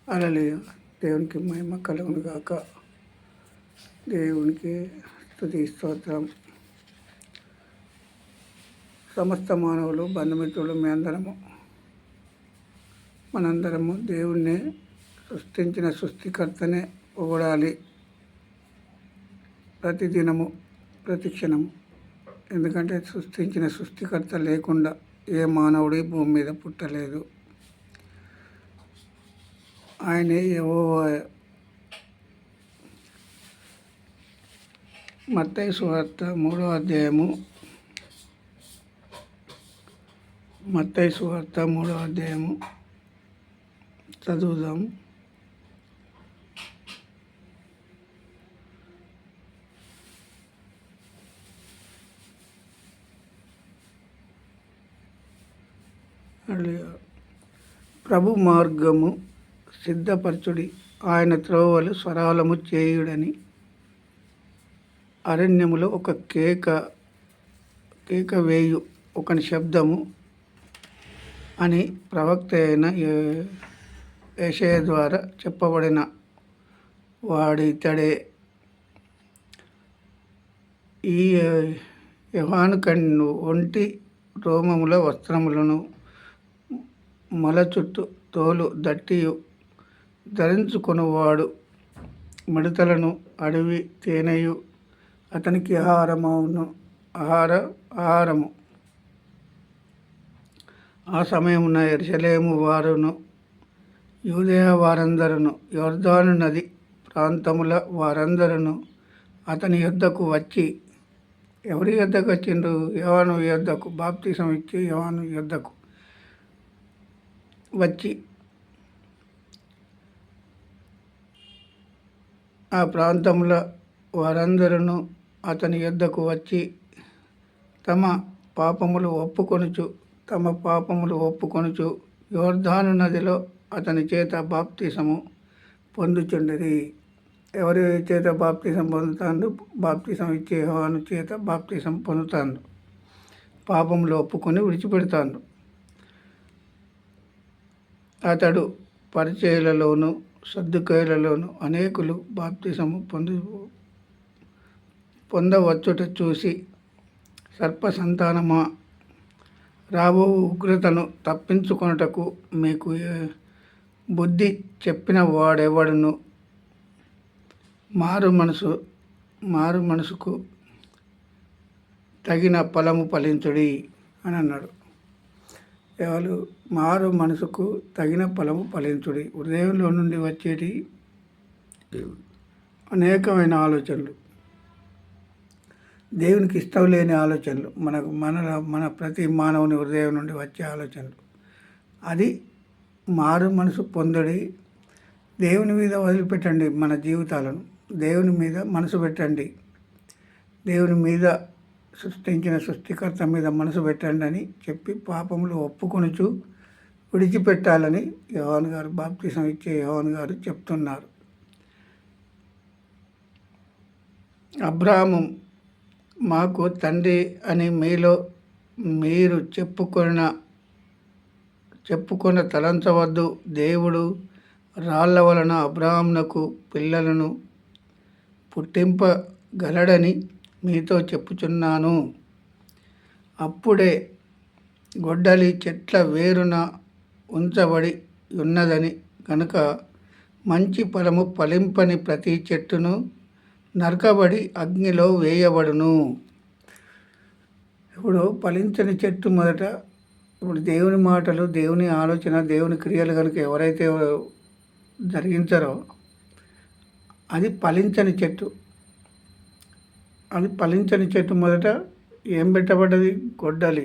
హల్లెలూయా. దేవునికి మహిమ కలుగును గాక. దేవునికి స్తుతి స్తోత్రం. సమస్త మానవులు, బంధుమిత్రులు, మనందరము దేవుణ్ణి సృష్టించిన సృష్టికర్తనే పొగడాలి ప్రతిదినము, ప్రతి క్షణము. ఎందుకంటే సృష్టించిన సృష్టికర్త లేకుండా ఏ మానవుడి భూమి మీద పుట్టలేదు. ఆయనే యెహోవా. మత్తయి సువార్త 3వ అధ్యాయము చదువుదాం. ప్రభు మార్గము సిద్ధపరచుడి, ఆయన త్రోవలు సరళము చేయుడని అరణ్యములో ఒక కేక వేయు ఒకని శబ్దము అని ప్రవక్త అయిన యెషయా ద్వారా చెప్పబడిన వాడితడే. ఈ యోహాను కన్ను ఒంటి రోమముల వస్త్రములను మొల చుట్టూ తోలు దట్టియు ధరించుకొనువాడు మిడతలను అడవి తేనెయు అతనికి ఆహారము. ఆ సమయమున యెరూషలేము వారును యూదయ వారందరును యొర్దాను నది ప్రాంతముల వారందరును అతని యొద్దకు వచ్చి, ఎవరి యొద్దకు వచ్చిండ్రు? యోహాను యొద్దకు, బాప్తిసం ఇచ్చి యోహాను యొద్దకు వచ్చి ఆ ప్రాంతముల వారందరూ అతని యొద్దకు వచ్చి తమ పాపములు ఒప్పుకొనుచు యొర్దాను నదిలో అతని చేత బాప్తిసము పొందుచుండిరి. ఎవరి చేత బాప్తిసం పొందుతాడు? బాప్తిసం ఇచ్చే యోహాను చేత బాప్తిసం పొందుతాడు. పాపములు ఒప్పుకొని విడిచిపెడతాడు. అతడు పరిచయులలోను సద్దుకయులలోను అనేకులు బాప్తిసము పొందవచ్చుట చూసి, సర్ప సంతానమా, రాబో ఉగ్రతను తప్పించుకొనుటకు మీకు బుద్ధి చెప్పిన వాడెవడును? మారు మనసుకు తగిన ఫలము ఫలించుడి అని అన్నాడు. ఎవరు? మారు మనసుకు తగిన ఫలము ఫలించుడి. హృదయంలో నుండి వచ్చేటి అనేకమైన ఆలోచనలు, దేవునికి ఇష్టం లేని ఆలోచనలు, మన ప్రతి మానవుని హృదయం నుండి వచ్చే ఆలోచనలు. అది మారు మనసు పొందుడి. దేవుని మీద వదిలిపెట్టండి మన జీవితాలను. దేవుని మీద మనసు పెట్టండి. దేవుని మీద, సృష్టించిన సృష్టికర్త మీద మనసు పెట్టండి అని చెప్పి పాపములు ఒప్పుకొనుచు విడిచిపెట్టాలని యోహాను గారు, బాప్తిసం ఇచ్చే యోహాను గారు చెప్తున్నారు. అబ్రాహాము మాకు తండ్రి అని మీలో మీరు చెప్పుకొన తలంచవద్దు. దేవుడు రాళ్ల వలన అబ్రాహామునకు పిల్లలను పుట్టింపగలడని మీతో చెప్పుచున్నాను. అప్పుడే గొడ్డలి చెట్ల వేరున ఉంచబడి ఉన్నదని కనుక మంచి ఫలము ఫలింపని ప్రతి చెట్టును నరకబడి అగ్నిలో వేయబడును. ఇప్పుడు ఫలించని చెట్టు మొదట, ఇప్పుడు దేవుని మాటలు, దేవుని ఆలోచన, దేవుని క్రియలు కనుక ఎవరైతే జరిగించారో అది ఫలించని చెట్టు. అది ఫలించని చెట్టు మొదట ఏం పెట్టబడ్డది? గొడ్డలి.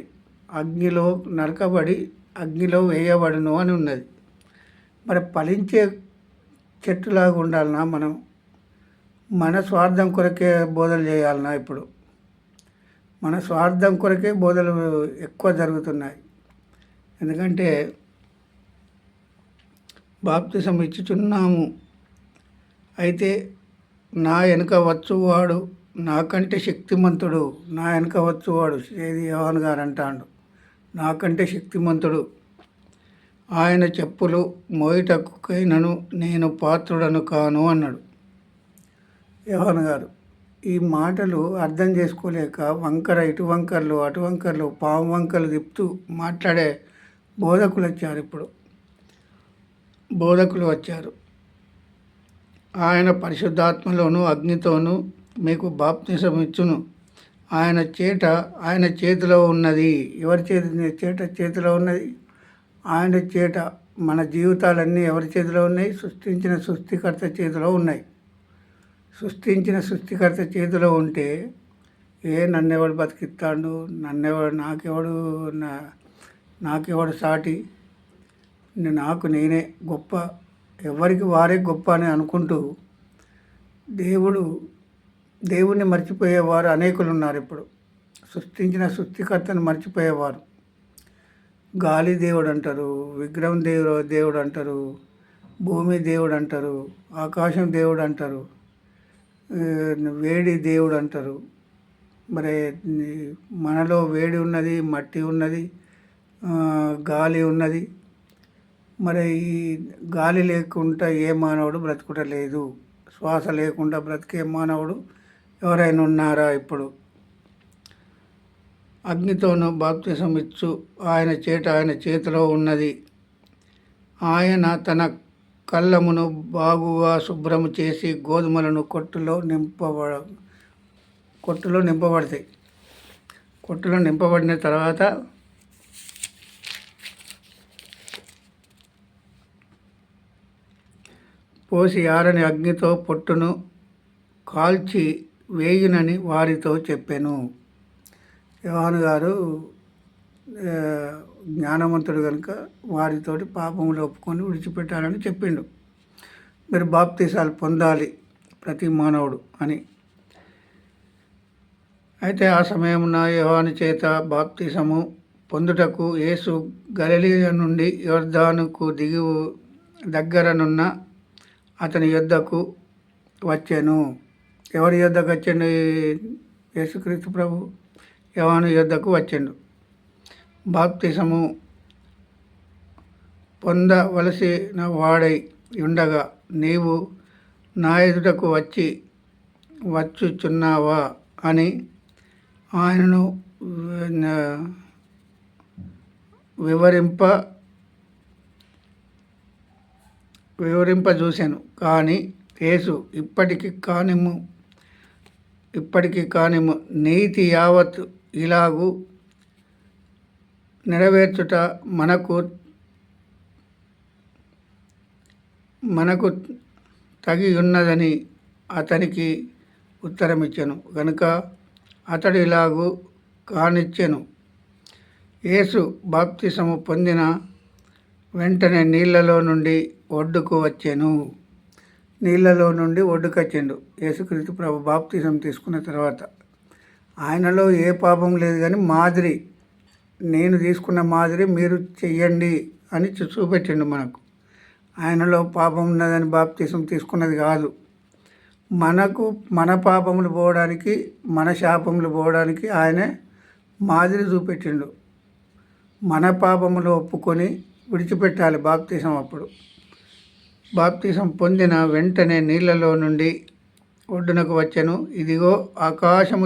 అగ్నిలో నరకబడి అగ్నిలో వేయబడును అని ఉన్నది. మరి ఫలించే చెట్టులాగా ఉండాలన్నా మనం? మన స్వార్థం కొరకే బోధలు చేయాలన్నా? ఇప్పుడు మన స్వార్థం కొరకే బోధలు ఎక్కువ జరుగుతున్నాయి. ఎందుకంటే బాప్తిసం ఇచ్చుచున్నాము, అయితే నా వెనుక వచ్చువాడు నాకంటే శక్తిమంతుడు. నా వెనుక వచ్చువాడు, ఏది యోహాను గారు అంటాడు, నాకంటే శక్తిమంతుడు. ఆయన చెప్పులు మోయుటకైనను నేను పాత్రుడను కాను అన్నాడు యోహాను గారు. ఈ మాటలు అర్థం చేసుకోలేక వంకర ఇటు వంకర్లు అటు వంకర్లు పాము వంకలు తిప్పుతూ మాట్లాడే బోధకులు వచ్చారు. ఆయన పరిశుద్ధాత్మలోను అగ్నితోనూ మీకు బాప్తిసం ఇచ్చును. ఆయన చేతిలో ఉన్నది. ఎవరి చేతిలో ఉన్నది? ఆయన చేట. మన జీవితాలన్నీ ఎవరి చేతిలో ఉన్నాయి? సృష్టించిన సృష్టికర్త చేతిలో ఉన్నాయి. సృష్టించిన సృష్టికర్త చేతిలో ఉంటే నన్నెవడు బతికిస్తాడు, నాకెవడు సాటి, నేనే గొప్ప, ఎవరికి వారే గొప్ప అని అనుకుంటూ దేవుణ్ణి మర్చిపోయేవారు అనేకులు ఉన్నారు. ఇప్పుడు సృష్టించిన సృష్టికర్తను మర్చిపోయేవారు. గాలి దేవుడు అంటారు, విగ్రహం దేవుడు అంటారు, భూమి దేవుడు అంటారు, ఆకాశం దేవుడు అంటారు, వేడి దేవుడు అంటారు. మరి మనలో వేడి ఉన్నది, మట్టి ఉన్నది, గాలి ఉన్నది. మరి ఈ గాలి లేకుండా ఏ మానవుడు బ్రతుకుటలేదు. శ్వాస లేకుండా బ్రతికే మానవుడు ఎవరైనా ఉన్నారా? ఇప్పుడు అగ్నితోనూ బాప్తిసం ఇచ్చు ఆయన చేతిలో ఉన్నది. ఆయన తన కళ్ళమును బాగుగా శుభ్రము చేసి గోధుమలను కొట్టులో నింపబడతాయి. కొట్టులో నింపబడిన తర్వాత పోసి ఆరని అగ్నితో పొట్టును కాల్చి వేయునని వారితో చెప్పాను. యోహాను గారు జ్ఞానవంతుడు కనుక వారితోటి పాపములు ఒప్పుకొని విడిచిపెట్టాలని చెప్పిండు. మీరు బాప్తీసాలు పొందాలి ప్రతి మానవుడు అని. అయితే ఆ సమయమున యోహాను చేత బాప్తీసము పొందుటకు యేసు గలిలయ నుండి యొర్దానుకు దగ్గరనున్న అతని యొద్దకు వచ్చాను. ఎవరి యొద్దకు వచ్చాడు? యేసుక్రీస్తు ప్రభు యోహాను యొద్దకు వచ్చాడు. బాప్తిసము పొందవలసిన వాడై ఉండగా నీవు నా ఎదుటకు వచ్చుచున్నావా అని ఆయనను వివరింపజూశాను. కానీ యేసు ఇప్పటికి కానిము నీతి యావత్ ఇలాగు నెరవేర్చుట మనకు తగి ఉన్నదని అతనికి ఉత్తరమిచ్చెను. కనుక అతడు ఇలాగు కానిచ్చెను. యేసు బాప్తిసము పొందిన వెంటనే నీళ్ళలో నుండి ఒడ్డుకు వచ్చాను. యేసుక్రీస్తు ప్రభు బాప్తిసం తీసుకున్న తర్వాత ఆయనలో ఏ పాపం లేదు, కానీ మాదిరి, నేను తీసుకున్న మాదిరి మీరు చెయ్యండి అని చూపెట్టిండు మనకు. ఆయనలో పాపం ఉన్నదని బాప్తిసం తీసుకున్నది కాదు. మన పాపములు పోవడానికి, మన శాపములు పోవడానికి ఆయనే మాదిరి చూపెట్టిండు. మన పాపములు ఒప్పుకొని విడిచిపెట్టాలి బాప్తిసం. అప్పుడు బాప్తిసం పొందిన వెంటనే నీళ్ళలో నుండి ఒడ్డునకు వచ్చెను. ఇదిగో ఆకాశము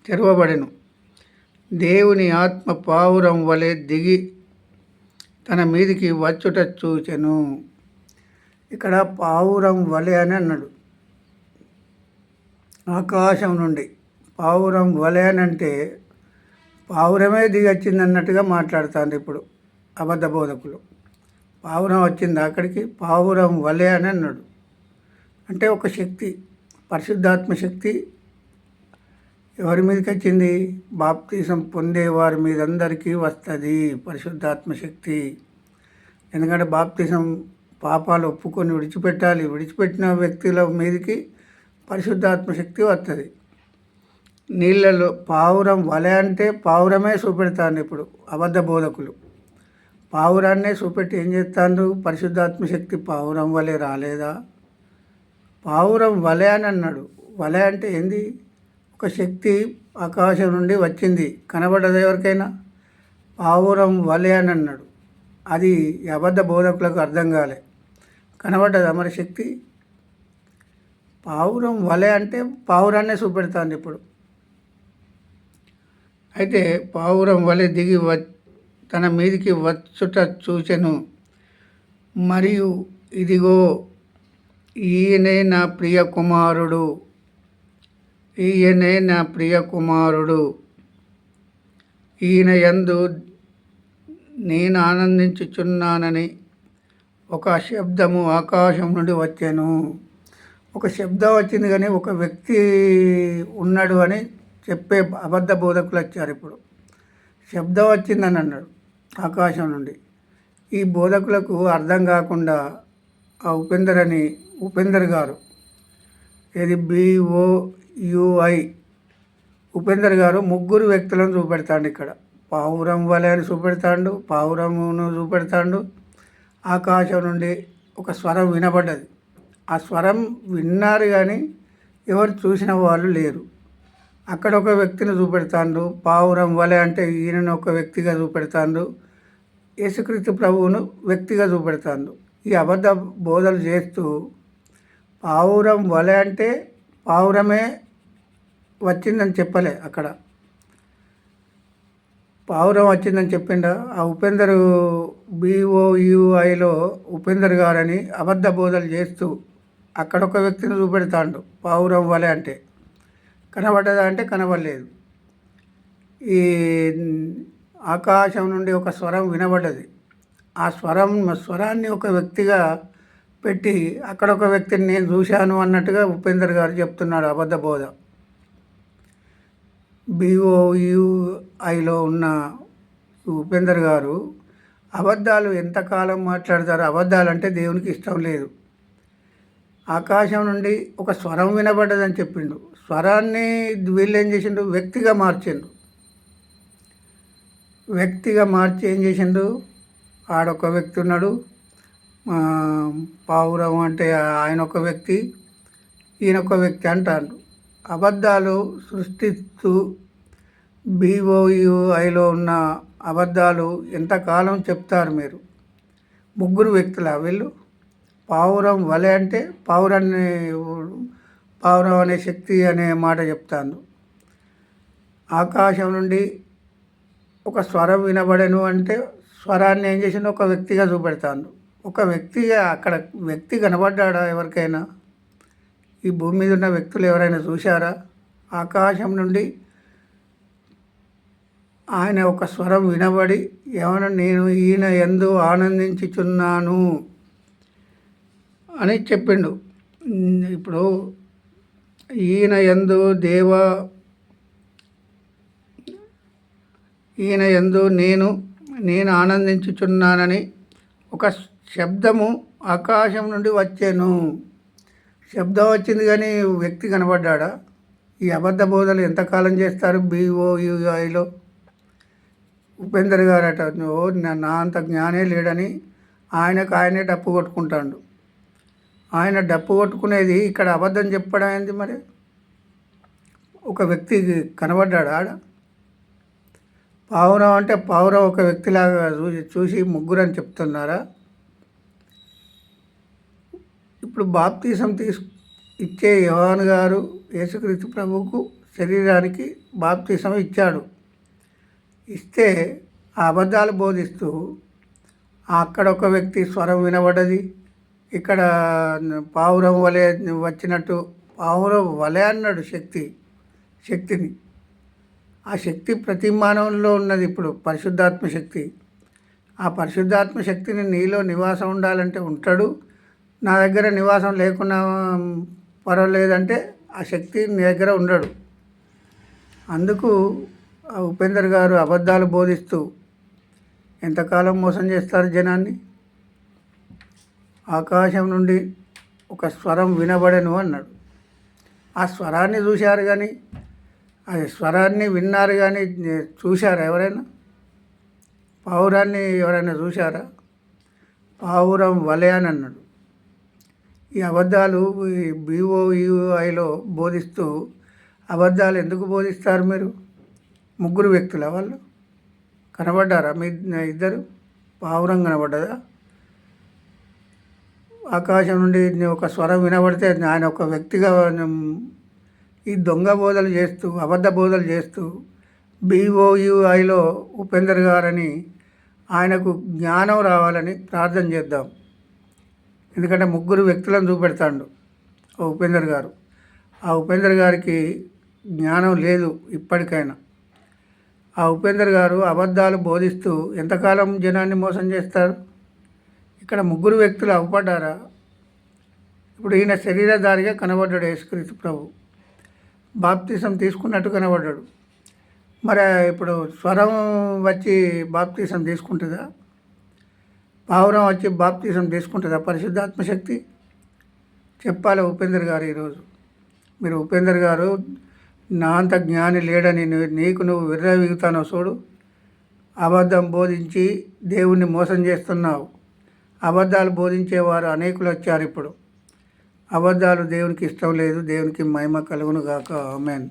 తెరవబడెను. దేవుని ఆత్మ పావురం వలె దిగి తన మీదికి వచ్చుట చూచెను. ఇక్కడ పావురం వలె అని అన్నాడు. ఆకాశం నుండి పావురం వలె అని అంటే పావురమే దిగి వచ్చింది అన్నట్టుగా మాట్లాడుతాను ఇప్పుడు అబద్ధ బోధకులు. పావురం వచ్చింది అక్కడికి, పావురం వలె అని అన్నాడు. అంటే ఒక శక్తి, పరిశుద్ధాత్మ శక్తి ఎవరి మీదకి వచ్చింది? బాప్తిసం పొందే వారి మీద అందరికీ వస్తుంది పరిశుద్ధాత్మ శక్తి. ఎందుకంటే బాప్తిసం పాపాలు ఒప్పుకొని విడిచిపెట్టాలి. విడిచిపెట్టిన వ్యక్తుల మీదకి పరిశుద్ధాత్మ శక్తి వస్తుంది. నీళ్ళలో పావురం వలె అంటే పావురమే చూపెడతాను ఇప్పుడు అబద్ధ బోధకులు. పావురాన్నే చూపెట్టి ఏం చేస్తాను? పరిశుద్ధాత్మ శక్తి పావురం వలె రాలేదా? పావురం వలె అని అన్నాడు. వలె అంటే ఏంది? ఒక శక్తి ఆకాశం నుండి వచ్చింది, కనబడదు ఎవరికైనా. పావురం వలె అని అన్నాడు. అది ఈ అబద్ధ బోధకులకు అర్థం కాలే. కనబడ్డదా మరి శక్తి? పావురం వలె అంటే పావురాన్నే చూపెడతాను ఇప్పుడు. అయితే పావురం వలె దిగి తన మీదికి వచ్చుట చూచెను. మరియు ఇదిగో ఈయనే నా ప్రియ కుమారుడు, ఈయనే నా ప్రియ కుమారుడు, ఈయన యందు నేను ఆనందించుచున్నానని ఒక శబ్దము ఆకాశం నుండి వచ్చాను. ఒక శబ్దం వచ్చింది కానీ ఒక వ్యక్తి ఉన్నాడు అని చెప్పే అబద్ధ బోధకులు వచ్చారు. ఇప్పుడు శబ్దం వచ్చిందని అన్నాడు ఆకాశం నుండి. ఈ బోధకులకు అర్థం కాకుండా ఆ ఉపేందర్ గారు, ఇది BOUI ఉపేందర్ గారు ముగ్గురు వ్యక్తులను చూపెడతాడు. ఇక్కడ పావురం వలె అని చూపెడతాడు, పావురమును చూపెడతాడు. ఆకాశం నుండి ఒక స్వరం వినబడ్డది. ఆ స్వరం విన్నారు కానీ ఎవరు చూసిన వాళ్ళు లేరు. అక్కడ ఒక వ్యక్తిని చూపెడతాడు. పావురం వలె అంటే ఈయనను ఒక వ్యక్తిగా చూపెడతాడు, యేసుక్రీస్తు ప్రభువును వ్యక్తిగా చూపెడతాడు. ఈ అబద్ధ బోధలు చేస్తూ పావురం వలె అంటే పావురమే వచ్చిందని చెప్పలే. అక్కడ పావురం వచ్చిందని చెప్పిండా? ఆ ఉపేందర్ BOUIలో ఉపేందర్ గారని అబద్ధ బోధలు చేస్తూ అక్కడ ఒక వ్యక్తిని చూపెడతాడు. పావురం వలె అంటే కనబడ్డదా అంటే కనబడలేదు. ఈ ఆకాశం నుండి ఒక స్వరం వినబడ్డది. ఆ స్వరాన్ని ఒక వ్యక్తిగా పెట్టి అక్కడ ఒక వ్యక్తిని నేను చూశాను అన్నట్టుగా ఉపేందర్ గారు చెప్తున్నాడు అబద్ధ బోధ. BOUIలో ఉన్న ఉపేందర్ గారు అబద్ధాలు ఎంతకాలం మాట్లాడతారు? అబద్ధాలు అంటే దేవునికి ఇష్టం లేదు. ఆకాశం నుండి ఒక స్వరం వినబడ్డదని చెప్పిండు. స్వరాన్ని వీళ్ళు ఏం చేసిండు? వ్యక్తిగా మార్చిండు. వ్యక్తిగా మార్చి ఏం చేసిండు? ఆడొక వ్యక్తి ఉన్నాడు, పావురం అంటే ఆయన ఒక వ్యక్తి, ఈయన ఒక వ్యక్తి అంటాడు. అబద్ధాలు సృష్టిస్తూ BOUIలో ఉన్న అబద్ధాలు ఎంతకాలం చెప్తారు మీరు? ముగ్గురు వ్యక్తుల వీళ్ళు. పావురం వలె అంటే పావురం అనే శక్తి అనే మాట చెప్తాను. ఆకాశం నుండి ఒక స్వరం వినబడను అంటే స్వరాన్ని ఏం చేసిండు? ఒక వ్యక్తిగా చూపెడతాను. ఒక వ్యక్తిగా అక్కడ వ్యక్తి కనబడ్డాడా ఎవరికైనా? ఈ భూమి మీద ఉన్న వ్యక్తులు ఎవరైనా చూశారా? ఆకాశం నుండి ఆయన ఒక స్వరం వినబడి ఏమన్నా నేను ఈయన యందు ఆనందించుచున్నాను అని చెప్పిండు. ఇప్పుడు ఈయన యందు ఈయన యందు నేను ఆనందించుచున్నానని ఒక శబ్దము ఆకాశం నుండి వచ్చాను. శబ్దం వచ్చింది కానీ వ్యక్తి కనబడ్డా? ఈ అబద్ధ బోధలు ఎంతకాలం చేస్తారు BOUIలో? ఉపేందర్ గారట నా అంత జ్ఞానే లేడని ఆయనే డప్పు కొట్టుకుంటాడు. ఆయన డప్పు కొట్టుకునేది ఇక్కడ అబద్ధం చెప్పడం ఏంది మరి? ఒక వ్యక్తి కనబడ్డా ఆడ? పావురం అంటే పావురం ఒక వ్యక్తిలాగా చూసి ముగ్గురు అని చెప్తున్నారా? ఇప్పుడు బాప్తీసం ఇచ్చే యోహాను గారు యేసుక్రీస్తు ప్రభువుకు శరీరానికి బాప్తీసం ఇచ్చాడు. ఇస్తే ఆ అబద్ధాలు బోధిస్తూ అక్కడ ఒక వ్యక్తి స్వరం వినబడ్డది, ఇక్కడ పావురం వలె వచ్చినట్టు పావురం వలె అన్నాడు శక్తిని. ఆ శక్తి ప్రతి మానవుల్లో ఉన్నది. ఇప్పుడు పరిశుద్ధాత్మ శక్తి. ఆ పరిశుద్ధాత్మ శక్తిని నీలో నివాసం ఉండాలంటే ఉంటాడు. నా దగ్గర నివాసం లేకున్నా పర్వాలేదంటే ఆ శక్తి నీ దగ్గర ఉండడు. అందుకు ఆ ఉపేందర్ గారు అబద్ధాలు బోధిస్తూ ఎంతకాలం మోసం చేస్తారు జనాన్ని? ఆకాశం నుండి ఒక స్వరం వినబడను అన్నాడు. ఆ స్వరాన్ని చూశారు కానీ అది స్వరాన్ని విన్నారు కానీ చూశారా ఎవరైనా? పావురాన్ని ఎవరైనా చూశారా? పావురం వలె అని అన్నాడు. ఈ అబద్ధాలు BOUIలో బోధిస్తూ అబద్ధాలు ఎందుకు బోధిస్తారు మీరు? ముగ్గురు వ్యక్తుల వాళ్ళు కనబడ్డారా మీ ఇద్దరు? పావురం కనబడ్డదా? ఆకాశం నుండి ఒక స్వరం వినబడితే ఆయన ఒక వ్యక్తిగా ఈ దొంగ బోధలు చేస్తూ అబద్ధ బోధలు చేస్తూ BOUIలో ఉపేందర్ గారని ఆయనకు జ్ఞానం రావాలని ప్రార్థన చేద్దాం. ఎందుకంటే ముగ్గురు వ్యక్తులను చూపెడతాడు ఉపేందర్ గారు. ఆ ఉపేందర్ గారికి జ్ఞానం లేదు ఇప్పటికైనా. ఆ ఉపేందర్ గారు అబద్ధాలు బోధిస్తూ ఎంతకాలం జనాన్ని మోసం చేస్తారు? ఇక్కడ ముగ్గురు వ్యక్తులు అవపడ్డారా? ఇప్పుడు ఈయన శరీరధారిగా కనబడ్డాడు యేసుక్రీస్తు ప్రభు. బాప్తిసం తీసుకున్నట్టు కనబడ్డాడు. మరి ఇప్పుడు స్వరం వచ్చి బాప్తిసం తీసుకుంటుందా? పావురం వచ్చి బాప్తిసం తీసుకుంటుందా? పరిశుద్ధాత్మ శక్తి చెప్పాలి ఉపేందర్ గారు. ఈరోజు మీరు ఉపేందర్ గారు నా అంత జ్ఞాని లేడని నీకు నువ్వు విర్రవీగుతానో చూడు. అబద్ధం బోధించి దేవుణ్ణి మోసం చేస్తున్నావు. అబద్ధాలు బోధించేవారు అనేకులు వచ్చారు. ఇప్పుడు అబద్ధాలు దేవునికి ఇష్టం లేదు. దేవునికి మహిమ కలుగును గాక. ఆమేన్.